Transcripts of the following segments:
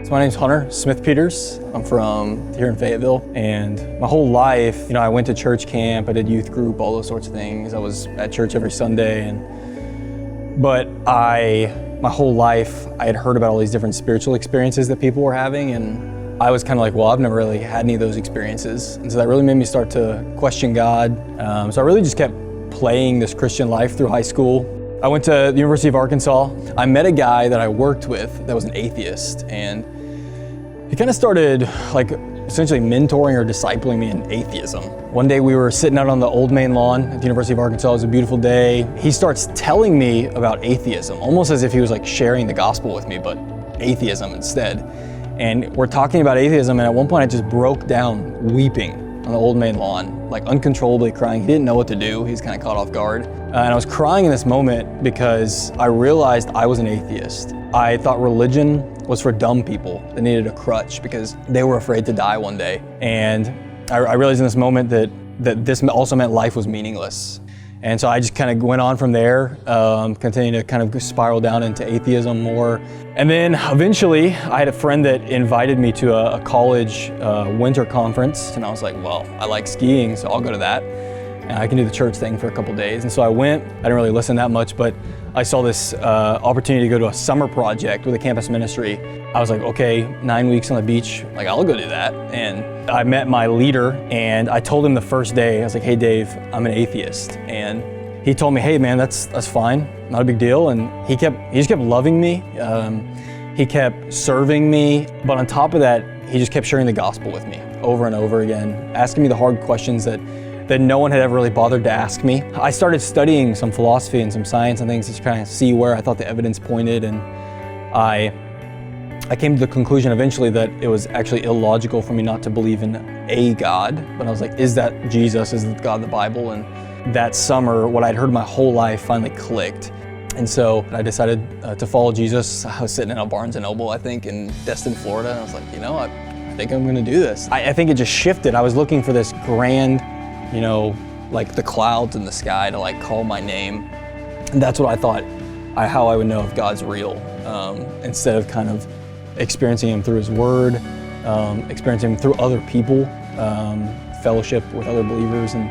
So my name's Hunter Smithpeters. I'm from here in Fayetteville, and my whole life, I went to church camp, I did youth group, all those sorts of things. I was at church every Sunday, but my whole life, I had heard about all these different spiritual experiences that people were having, and I was kind of like, well, I've never really had any of those experiences. And so that really made me start to question God. So I really just kept playing this Christian life through high school. I went to the University of Arkansas. I met a guy that I worked with that was an atheist, and he kind of started essentially mentoring or discipling me in atheism. One day we were sitting out on the old main lawn at the University of Arkansas. It was a beautiful day. He starts telling me about atheism, almost as if he was sharing the gospel with me, but atheism instead. And we're talking about atheism, and at one point I just broke down weeping on the old main lawn, uncontrollably crying. He didn't know what to do. He was kind of caught off guard. And I was crying in this moment because I realized I was an atheist. I thought religion was for dumb people that needed a crutch because they were afraid to die one day. And I realized in this moment that this also meant life was meaningless. And so I just kind of went on from there, continued to kind of spiral down into atheism more. And then eventually I had a friend that invited me to a college winter conference. And I was like, well, I like skiing, so I'll go to that. And I can do the church thing for a couple days. And so I went. I didn't really listen that much, but I saw this opportunity to go to a summer project with a campus ministry. I was like, okay, 9 weeks on the beach, I'll go do that. And I met my leader, and I told him the first day, I was like, hey Dave, I'm an atheist. And he told me, hey man, that's fine, not a big deal. And he just kept loving me. He kept serving me. But on top of that, he just kept sharing the gospel with me over and over again, asking me the hard questions that no one had ever really bothered to ask me. I started studying some philosophy and some science and things to kind of see where I thought the evidence pointed, and I came to the conclusion eventually that it was actually illogical for me not to believe in a God, but I was like, is that Jesus? Is that God of the Bible? And that summer, what I'd heard my whole life finally clicked. And so I decided to follow Jesus. I was sitting in a Barnes & Noble, I think, in Destin, Florida, and I was like, I think I'm gonna do this. I think it just shifted. I was looking for this grand, the clouds in the sky to call my name. And that's what I thought, how I would know if God's real, instead of kind of experiencing Him through His Word, experiencing Him through other people, fellowship with other believers. And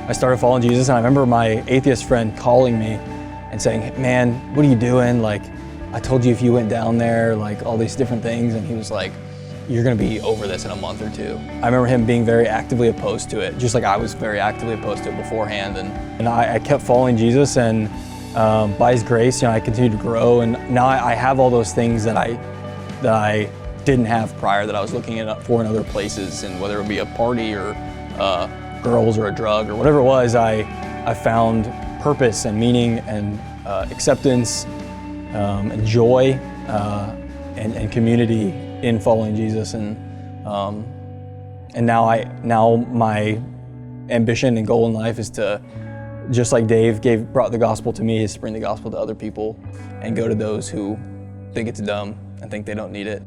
I started following Jesus, and I remember my atheist friend calling me and saying, man, what are you doing? I told you if you went down there, all these different things. And he was like, you're gonna be over this in a month or two. I remember him being very actively opposed to it, just like I was very actively opposed to it beforehand. And I kept following Jesus, and by His grace, I continued to grow. And now I have all those things that I didn't have prior, that I was looking for in other places. And whether it be a party or girls or a drug or whatever it was, I found purpose and meaning and acceptance and joy and community in following Jesus. And now my ambition and goal in life is to, just like Dave brought the gospel to me, is to bring the gospel to other people and go to those who think it's dumb and think they don't need it.